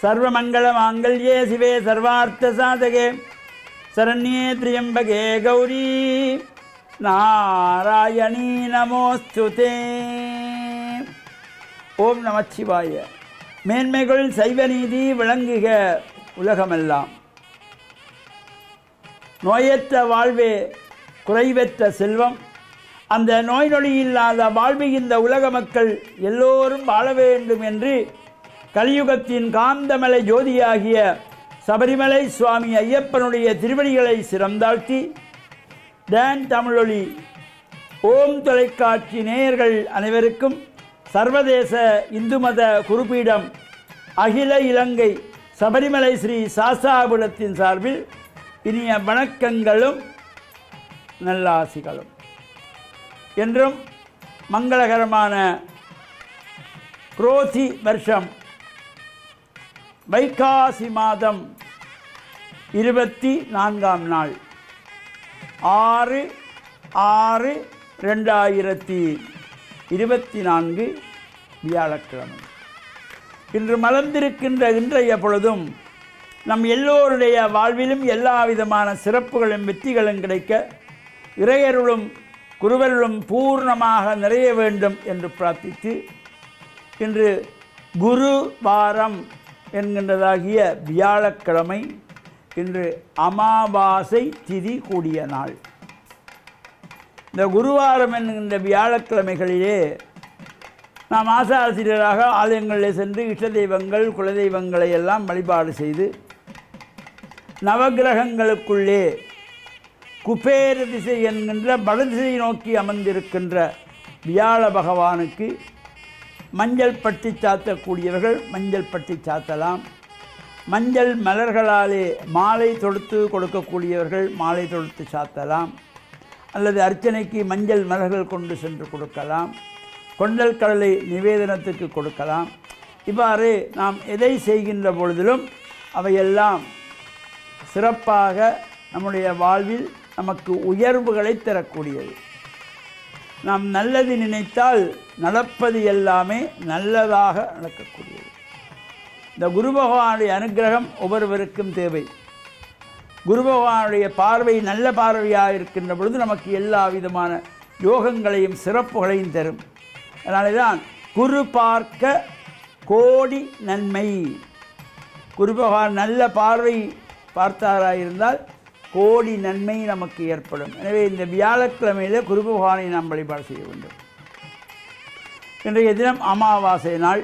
सर्वमङ्गलमाङ्गल्ये शिवे सर्वार्थसाधके शरण्ये त्र्यम्बके गौरी नारायणी नमोस्तुते. ஓம் நமச்சிவாய. மேன்மைகள் சைவ நீதி விளங்குக உலகமெல்லாம். நோயற்ற வாழ்வே குறைவற்ற செல்வம். அந்த நோய் நொடி இல்லாத வாழ்வை இந்த உலக மக்கள் எல்லோரும் வாழ வேண்டும் என்று கலியுகத்தின் காந்தமலை ஜோதியாகிய சபரிமலை சுவாமி ஐயப்பனுடைய திருவடிகளை சிறந்தாழ்த்தி டான் தமிழொலி ஓம் தொலைக்காட்சி நேயர்கள் அனைவருக்கும் சர்வதேச இந்து மத குருபீடம் அகில இலங்கை சபரிமலை ஸ்ரீ சாஸ்தாபுரத்தின் சார்பில் இனிய வணக்கங்களும் நல்லாசிகளும். என்றும் மங்களகரமான குரோதி வருஷம் வைகாசி மாதம் 24ஆம் நாள் 6/6/2024 வியாழக்கிழமை. இன்று மலர்ந்திருக்கின்ற இன்றைய பொழுதும் நம் எல்லோருடைய வாழ்விலும் எல்லா விதமான சிறப்புகளும் வெற்றிகளும் கிடைக்க இறையருளும் குருவருளும் பூர்ணமாக நிறைய வேண்டும் என்று பிரார்த்தித்து இன்று குரு வாரம் என்கின்றதாகிய வியாழக்கிழமை. இன்று அமாவாசை திதி கூடிய நாள். இந்த குருவாரம் என்கின்ற வியாழக்கிழமைகளிலே நாம் ஆசாசிரியராக ஆலயங்களில் சென்று இஷ்ட தெய்வங்கள் குலதெய்வங்களை எல்லாம் வழிபாடு செய்து நவகிரகங்களுக்குள்ளே குபேர திசை என்கின்ற வடதிசை நோக்கி அமர்ந்திருக்கின்ற வியாழ பகவானுக்கு மஞ்சள் பட்டி சாத்தக்கூடியவர்கள் மஞ்சள் பட்டி சாத்தலாம். மஞ்சள் மலர்களாலே மாலை தொடுத்து கொடுக்கக்கூடியவர்கள் மாலை தொடுத்து சாத்தலாம். அல்லது அர்ச்சனைக்கு மஞ்சள் மலர்கள் கொண்டு சென்று கொடுக்கலாம். கொண்டல் கடலை நிவேதனத்துக்கு கொடுக்கலாம். இவ்வாறு நாம் எதை செய்கின்ற பொழுதிலும் அவையெல்லாம் சிறப்பாக நம்முடைய வாழ்வில் நமக்கு உயர்வுகளை தரக்கூடியது. நாம் நல்லது நினைத்தால் நடப்பது எல்லாமே நல்லதாக நடக்கக்கூடியது. இந்த குரு பகவானுடைய அனுகிரகம் ஒவ்வொருவருக்கும் தேவை. குரு பகவானுடைய பார்வை நல்ல பார்வையாக இருக்கின்ற பொழுது நமக்கு எல்லா விதமான யோகங்களையும் சிறப்புகளையும் தரும். அதனால தான் குரு பார்க்க கோடி நன்மை. குரு பகவான் நல்ல பார்வை பார்த்தாராயிருந்தால் கோடி நன்மை நமக்கு ஏற்படும். எனவே இந்த வியாழக்கிழமையில் குரு பகவானை நாம் வழிபாடு செய்ய வேண்டும். இன்றைய தினம் அமாவாசை நாள்.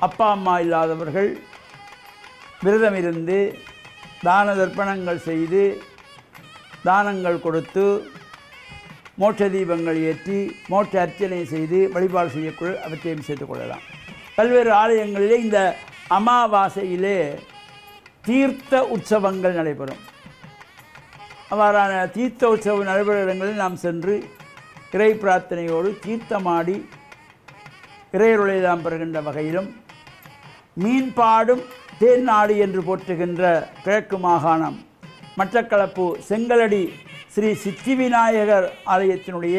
அப்பா அம்மா இல்லாதவர்கள் விரதம் இருந்து தான தர்ப்பணங்கள் செய்து தானங்கள் கொடுத்து மோட்ச தீபங்கள் ஏற்றி மோட்ச அர்ச்சனை செய்து வழிபாடு செய்யக்குள் அவற்றையும் சேர்த்துக் கொள்ளலாம். பல்வேறு ஆலயங்களிலே இந்த அமாவாசையிலே தீர்த்த உற்சவங்கள் நடைபெறும். அவ்வாறான தீர்த்த உற்சவம் நடைபெறும் இடங்களில் நாம் சென்று இறை பிரார்த்தனையோடு தீர்த்தமாடி இறையருளை நாம் பெறுகின்ற வகையிலும் மீன்பாடும் தேன்நாடு என்று போற்றுகின்ற கிழக்கு மாகாணம் மட்டக்களப்பு செங்கலடி ஸ்ரீ சித்தி விநாயகர் ஆலயத்தினுடைய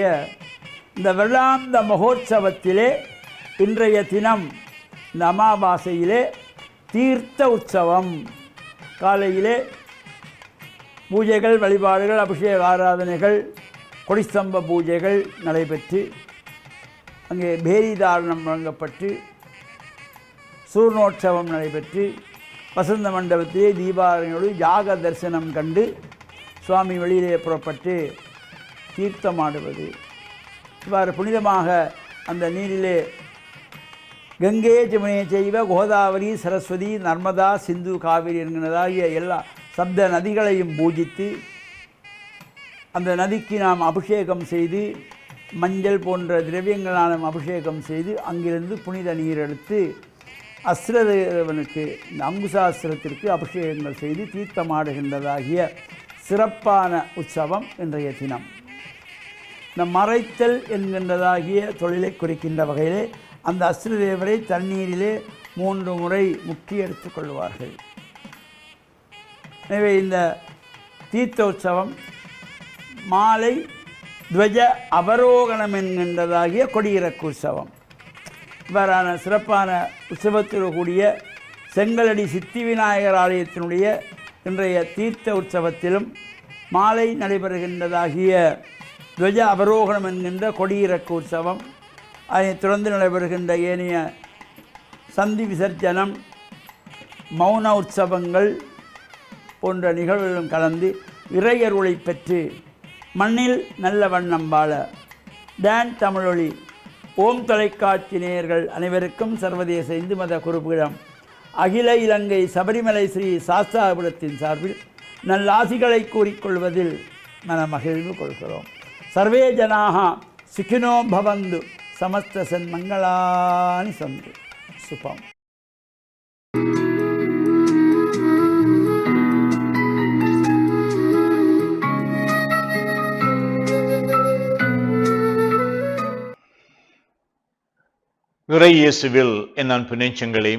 இந்த வருடாந்த மகோற்சவத்திலே இன்றைய தினம் இந்த அமாவாசையிலே தீர்த்த உற்சவம். காலையிலே பூஜைகள் வழிபாடுகள் அபிஷேக ஆராதனைகள் கொடிஸ்தம்ப பூஜைகள் நடைபெற்று அங்கே பேரிதாரணம் வழங்கப்பட்டு சூர்ணோற்சவம் நடைபெற்று வசந்த மண்டபத்திலே தீபாரணையோடு யாக தரிசனம் கண்டு சுவாமி வெளியிலே புறப்பட்டு தீர்த்தமாடுவது. இவ்வாறு புனிதமாக அந்த நீரிலே கங்கே ஜமுனே செய்வ கோதாவரி சரஸ்வதி நர்மதா சிந்து காவிரி என்கிறதாகிய எல்லா சப்த நதிகளையும் பூஜித்து அந்த நதிக்கு நாம் அபிஷேகம் செய்து மஞ்சள் போன்ற திரவியங்களாலும் அபிஷேகம் செய்து அங்கிருந்து புனித நீர் எடுத்து அஸ்ரதேவனுக்கு இந்த அங்குசாஸ்திரத்திற்கு அபிஷேகங்கள் செய்து தீர்த்தமாடுகின்றதாகிய சிறப்பான உற்சவம் இன்றைய தினம். இந்த மறைத்தல் என்கின்றதாகிய தொழிலை குறிக்கின்ற வகையிலே அந்த அஸ்ரதேவரை தண்ணீரிலே 3 முறை முக்கி எடுத்துக்கொள்வார்கள். எனவே இந்த தீர்த்த உற்சவம் மாலை துவஜ அவரோகணம் என்கின்றதாகிய கொடியிறக்கு உற்சவம். இவ்வாறான சிறப்பான உற்சவத்தில் கூடிய செங்கலடி சித்தி விநாயகர் ஆலயத்தினுடைய இன்றைய தீர்த்த உற்சவத்திலும் மாலை நடைபெறுகின்றதாகிய துவஜ அவரோகணம் என்கின்ற கொடியிறக்கு உற்சவம், அதனைத் தொடர்ந்து நடைபெறுகின்ற ஏனைய சந்தி விசர்ஜனம், மௌன உற்சவங்கள் போன்ற நிகழ்வுகளும் கலந்து இறையருளை பெற்று மண்ணில் நல்ல வண்ணம் வாழ டான் தமிழொலி ஓம் தொலைக்காட்சி நேயர்கள் அனைவருக்கும் சர்வதேச இந்து மத குருபீடம் அகில இலங்கை சபரிமலை ஸ்ரீ சாஸ்தாபுரத்தின் சார்பில் நல்லாசிகளை கூறிக்கொள்வதில் மனமகிழ்வு கொள்கிறோம். சர்வே ஜனாக சுகினோ பவந்து சமஸ்த சன்மங்களானி சந்து. சுபம். இறை இயேசுவில் என் அன்பு நெஞ்சங்களே,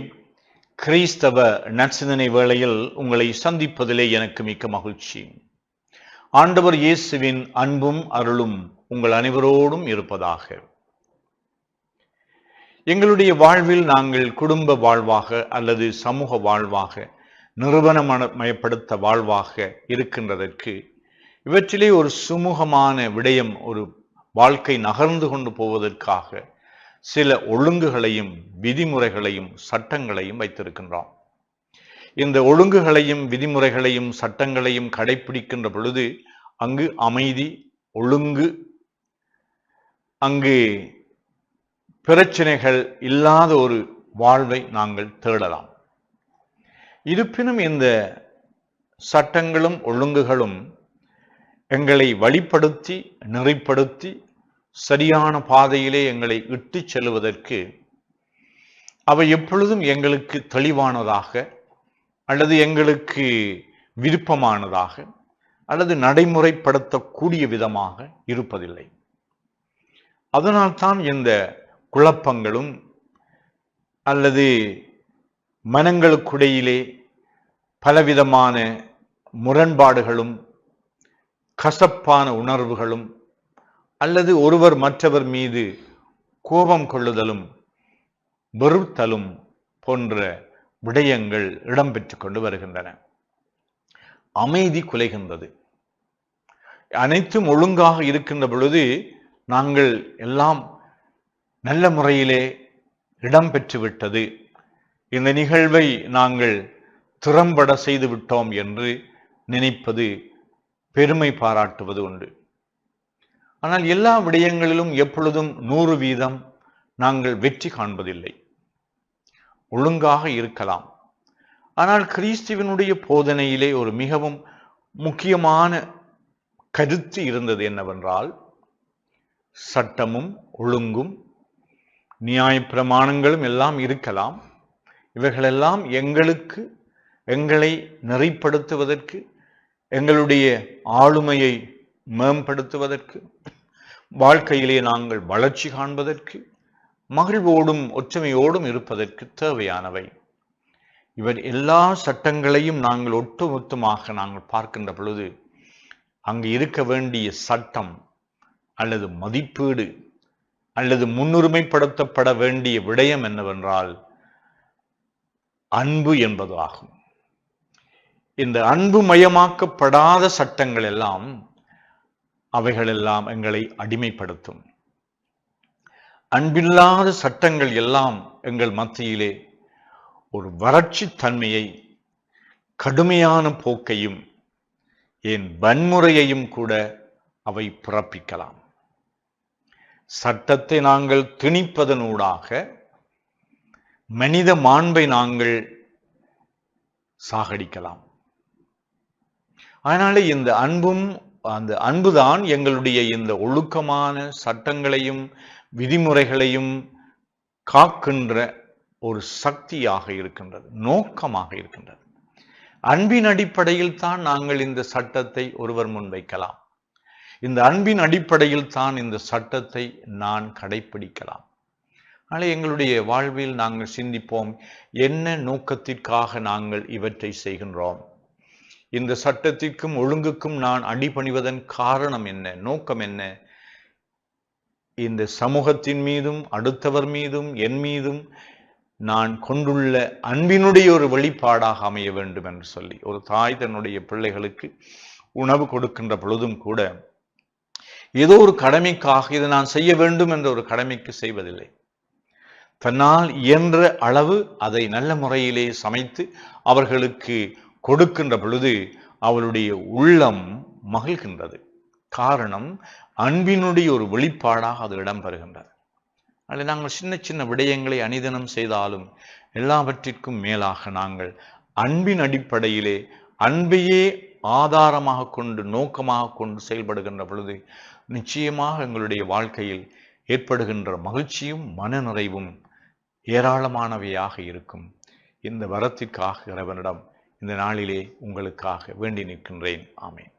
கிறிஸ்தவ நற்சிந்தனை வேளையில் உங்களை சந்திப்பதிலே எனக்கு மிக்க மகிழ்ச்சி. ஆண்டவர் இயேசுவின் அன்பும் அருளும் உங்கள் அனைவரோடும் இருப்பதாக. எங்களுடைய வாழ்வில் நாங்கள் குடும்ப வாழ்வாக அல்லது சமூக வாழ்வாக நிறுவனமயப்படுத்த வாழ்வாக இருக்கின்றதற்கு இவற்றிலே ஒரு சுமூகமான விடயம், ஒரு வாழ்க்கை நகர்ந்து கொண்டு போவதற்காக சில ஒழுங்குகளையும் விதிமுறைகளையும் சட்டங்களையும் வைத்திருக்கின்றோம். இந்த ஒழுங்குகளையும் விதிமுறைகளையும் சட்டங்களையும் கடைபிடிக்கின்ற பொழுது அங்கு அமைதி, ஒழுங்கு, அங்கு பிரச்சனைகள் இல்லாத ஒரு வாழ்வை நாங்கள் தேடலாம். இருப்பினும் இந்த சட்டங்களும் ஒழுங்குகளும் எங்களை வழிப்படுத்தி நெறிப்படுத்தி சரியான பாதையிலே எங்களை இட்டு செல்வதற்கு அவை எப்பொழுதும் எங்களுக்கு தெளிவானதாக அல்லது எங்களுக்கு விருப்பமானதாக அல்லது நடைமுறைப்படுத்தக்கூடிய விதமாக இருப்பதில்லை. அதனால்தான் இந்த குழப்பங்களும் அல்லது மனங்களுக்கிடையிலே பலவிதமான முரண்பாடுகளும் கசப்பான உணர்வுகளும் அல்லது ஒருவர் மற்றவர் மீது கோபம் கொள்ளுதலும் வெறுத்தலும் போன்ற விடயங்கள் இடம்பெற்று கொண்டு வருகின்றன. அமைதி குலைகின்றது. அனைத்தும் ஒழுங்காக இருக்கின்ற பொழுது நாங்கள் எல்லாம் நல்ல முறையிலே இடம்பெற்று விட்டது, இந்த நிகழ்வை நாங்கள் திறம்பட செய்து விட்டோம் என்று நினைப்பது, பெருமை பாராட்டுவது உண்டு. ஆனால் எல்லா விடயங்களிலும் எப்பொழுதும் 100% நாங்கள் வெற்றி காண்பதில்லை. ஒழுங்காக இருக்கலாம். ஆனால் கிறிஸ்துவினுடைய போதனையிலே ஒரு மிகவும் முக்கியமான கருத்து இருந்தது என்னவென்றால், சட்டமும் ஒழுங்கும் நியாயப்பிரமாணங்களும் எல்லாம் இருக்கலாம். இவைகளெல்லாம் எங்களை நெறிப்படுத்துவதற்கு, எங்களுடைய ஆளுமையை மேம்படுத்துவதற்கு, வாழ்க்கையிலே நாங்கள் வளர்ச்சி காண்பதற்கு, மகிழ்வோடும் ஒற்றுமையோடும் இருப்பதற்கு தேவையானவை. இவர் எல்லா சட்டங்களையும் நாங்கள் ஒட்டுமொத்தமாக நாங்கள் பார்க்கின்ற பொழுது அங்கு இருக்க வேண்டிய சட்டம் அல்லது மதிப்பீடு அல்லது முன்னுரிமைப்படுத்தப்பட வேண்டிய விடயம் என்னவென்றால் அன்பு என்பதாகும். இந்த அன்பு மயமாக்கப்படாத சட்டங்கள் எல்லாம், அவைகளெல்லாம் எங்களை அடிமைப்படுத்தும். அன்பில்லாத சட்டங்கள் எல்லாம் எங்கள் மத்தியிலே ஒரு வறட்சி தன்மையை, கடுமையான போக்கையும், ஏன் வன்முறையையும் கூட அவை பிறப்பிக்கலாம். சட்டத்தை நாங்கள் திணிப்பதனூடாக மனித மாண்பை நாங்கள் சாகடிக்கலாம். அதனால இந்த அந்த அன்புதான் எங்களுடைய இந்த ஒழுக்கமான சட்டங்களையும் விதிமுறைகளையும் காக்கின்ற ஒரு சக்தியாக இருக்கின்றது, நோக்கமாக இருக்கின்றது. அன்பின் அடிப்படையில் தான் நாங்கள் இந்த சட்டத்தை ஒருவர் முன்வைக்கலாம். இந்த அன்பின் அடிப்படையில் தான் இந்த சட்டத்தை நான் கடைபிடிக்கலாம். ஆனால் எங்களுடைய வாழ்வில் நாங்கள் சிந்திப்போம், என்ன நோக்கத்திற்காக நாங்கள் இவற்றை செய்கின்றோம்? இந்த சட்டத்திற்கும் ஒழுங்குக்கும் நான் அடிபணிவதன் காரணம் என்ன, நோக்கம் என்ன? இந்த சமூகத்தின் மீதும் அடுத்தவர் மீதும் என் மீதும் நான் கொண்டுள்ள அன்பினுடைய ஒரு வெளிப்பாடாக அமைய வேண்டும் என்று சொல்லி, ஒரு தாய் தன்னுடைய பிள்ளைகளுக்கு உணவு கொடுக்கின்ற பொழுதும் கூட ஏதோ ஒரு கடமைக்காக இதை நான் செய்ய வேண்டும் என்ற ஒரு கடமைக்கு செய்வதில்லை. தன்னால் இயன்ற அளவு அதை நல்ல முறையிலே சமைத்து அவர்களுக்கு கொடுக்கின்ற பொழுது அவளுடைய உள்ளம் மகிழ்கின்றது. காரணம், அன்பினுடைய ஒரு வெளிப்பாடாக அது இடம்பெறுகின்றது. அதில் நாங்கள் சின்ன சின்ன விடயங்களை அனிதனம் செய்தாலும் எல்லாவற்றிற்கும் மேலாக நாங்கள் அன்பின் அடிப்படையிலே அன்பையே ஆதாரமாக கொண்டு நோக்கமாக கொண்டு செயல்படுகின்ற பொழுது நிச்சயமாக எங்களுடைய வாழ்க்கையில் ஏற்படுகின்ற மகிழ்ச்சியும் மன நிறைவும் ஏராளமானவையாக இருக்கும். இந்த வரத்திற்காக இறைவனிடம் இந்த நாளிலே உங்களுக்காக வேண்டி நிற்கின்றேன். ஆமென்.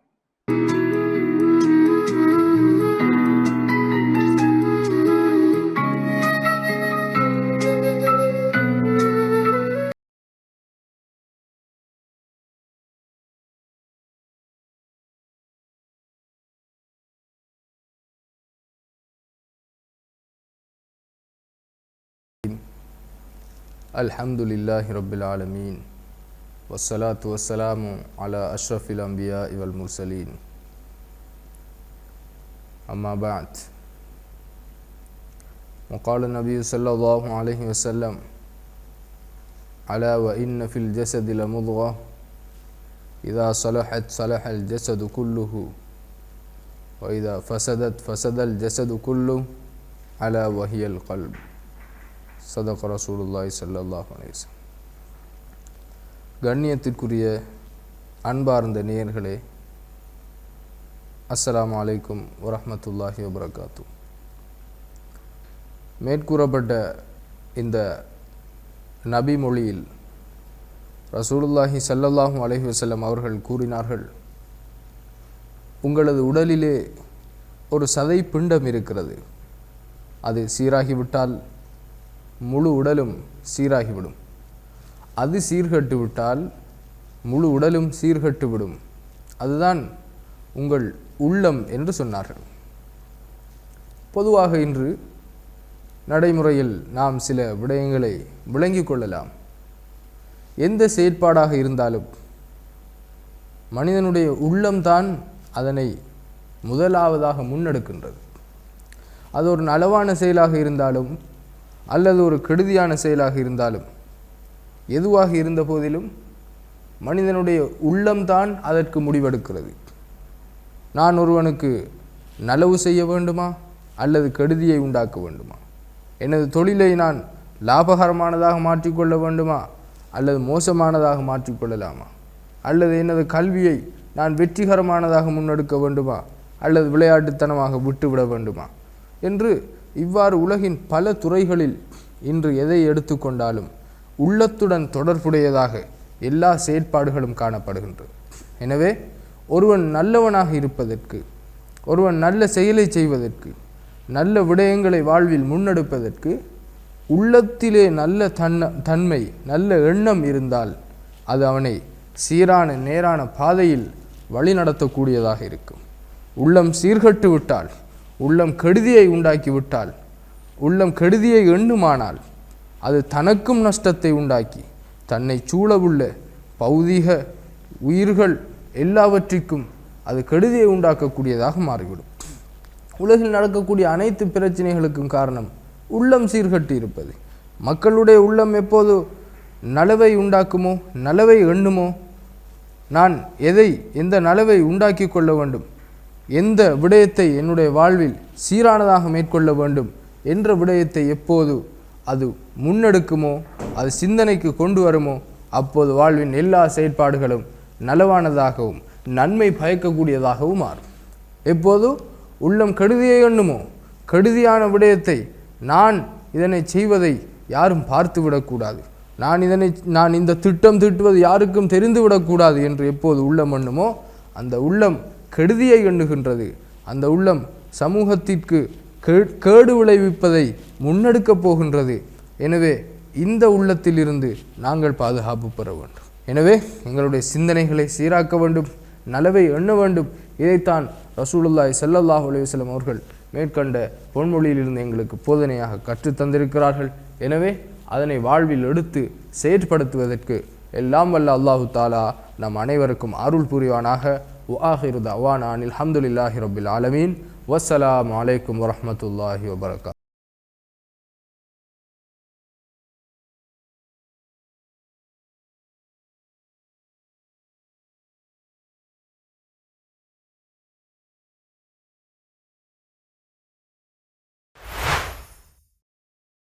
அல்ஹம்துலில்லாஹி ரப்பில் ஆலமீன் வஸ்ஸலாத்து வஸ்ஸலாமு அலா அஷ்ரஃபில் அன்பியா வல் முர்சலீன். அம்மா பஅத். وقال النبي صلى الله عليه وسلم ألا وإن في الجسد لمضغة إذا صلحت صلح الجسد كله وإذا فسدت فسد الجسد كله ألا وهي القلب. சதக ரசூலுல்லாஹி ஸல்லல்லாஹு அலைஹி வஸல்லம். கண்ணியத்திற்குரிய அன்பார்ந்த நேயர்களே, அஸ்ஸலாமு அலைக்கும் வரஹ்மத்துல்லாஹி வபரகாத்துஹு. மேற்கூறப்பட்ட இந்த நபி மொழியில் ரசூலுல்லாஹி ஸல்லல்லாஹு அலைஹி வஸல்லம் அவர்கள் கூறினார்கள், உங்களது உடலிலே ஒரு சதை பிண்டம் இருக்கிறது. அது சீராகிவிட்டால் முழு உடலும் சீராகிவிடும். அது சீர்கட்டு விட்டால் முழு உடலும் சீர்கட்டு விடும். அதுதான் உங்கள் உள்ளம் என்று சொன்னார்கள். பொதுவாக இன்று நடைமுறையில் நாம் சில விடயங்களை விளங்கிக் கொள்ளலாம். எந்த செயற்பாடாக இருந்தாலும் மனிதனுடைய உள்ளம்தான் அதனை முதலாவதாக முன்னெடுக்கின்றது. அது ஒரு நலவான செயலாக இருந்தாலும் அல்லது ஒரு கெடுதியான செயலாக இருந்தாலும் எதுவாக இருந்த போதிலும் மனிதனுடைய உள்ளம்தான் அதற்கு முடிவெடுக்கிறது. நான் ஒருவனுக்கு நலவு செய்ய வேண்டுமா அல்லது கெடுதியை உண்டாக்க வேண்டுமா? எனது தொழிலை நான் லாபகரமானதாக மாற்றிக்கொள்ள வேண்டுமா அல்லது மோசமானதாக மாற்றிக்கொள்ளலாமா? அல்லது எனது கல்வியை நான் வெற்றிகரமானதாக முன்னெடுக்க வேண்டுமா அல்லது விளையாட்டுத்தனமாக விட்டுவிட வேண்டுமா என்று இவ்வாறு உலகின் பல துறைகளில் இன்று எதை எடுத்துக்கொண்டாலும் உள்ளத்துடன் தொடர்புடையதாக எல்லா செயற்பாடுகளும் காணப்படுகின்றது. எனவே ஒருவன் நல்லவனாக இருப்பதற்கு, ஒருவன் நல்ல செயலை செய்வதற்கு, நல்ல விடயங்களை வாழ்வில் முன்னெடுப்பதற்கு உள்ளத்திலே நல்ல தன்மை, நல்ல எண்ணம் இருந்தால் அது அவனை சீரான நேரான பாதையில் வழிநடத்தக்கூடியதாக இருக்கும். உள்ளம் சீர்கட்டு விட்டால், உள்ளம் கெடுதியை உண்டாக்கிவிட்டால், உள்ளம் கெடுதியை எண்ணுமானால் அது தனக்கும் நஷ்டத்தை உண்டாக்கி தன்னை சூழவுள்ள பௌதீக உயிர்கள் எல்லாவற்றிற்கும் அது கெடுதியை உண்டாக்கக்கூடியதாக மாறிவிடும். உலகில் நடக்கக்கூடிய அனைத்து பிரச்சனைகளுக்கும் காரணம் உள்ளம் சீர்கட்டு இருப்பது. மக்களுடைய உள்ளம் எப்போது நலவை உண்டாக்குமோ, நலவை எண்ணுமோ, நான் எந்த நலவை உண்டாக்கி கொள்ள வேண்டும், எந்த விடயத்தை என்னுடைய வாழ்வில் சீரானதாக மேற்கொள்ள வேண்டும் என்ற விடயத்தை எப்போது அது முன்னெடுக்குமோ, அது சிந்தனைக்கு கொண்டு வருமோ, அப்போது வாழ்வின் எல்லா செயற்பாடுகளும் நலவானதாகவும் நன்மை பயக்கக்கூடியதாகவும் மாறும். எப்போது உள்ளம் கெடுதியை எண்ணுமோ, கெடுதியான விடயத்தை நான் இதனை செய்வதை யாரும் பார்த்து விடக்கூடாது, நான் இந்த திட்டம் தீட்டுவது யாருக்கும் தெரிந்துவிடக்கூடாது என்று எப்போது உள்ளம் எண்ணுமோ, அந்த உள்ளம் கெடுதியை எண்ணுகின்றது. அந்த உள்ளம் சமூகத்திற்கு கேடு விளைவிப்பதை முன்னெடுக்கப் போகின்றது. எனவே இந்த உள்ளத்திலிருந்து நாங்கள் பாதுகாப்பு பெற வேண்டும். எனவே எங்களுடைய சிந்தனைகளை சீராக்க வேண்டும், நலவை எண்ண வேண்டும். இதைத்தான் ரசூலுல்லாஹி ஸல்லல்லாஹு அலைஹி வஸல்லம் அவர்கள் மேற்கண்ட பொன்மொழியிலிருந்து எங்களுக்கு போதனையாக கற்றுத்தந்திருக்கிறார்கள். எனவே அதனை வாழ்வில் எடுத்து செயற்படுத்துவதற்கு எல்லாம் வல்ல அல்லாஹு தாலா நம் அனைவருக்கும் அருள் புரிவானாக. வஆகிரு தஅவானா அனில் ஹம்துலில்லாஹி ரப்பில் ஆலமீன். வஸ்ஸலாமு அலைக்கும் வரஹ்மத்துல்லாஹி வபரகாத்துஹு.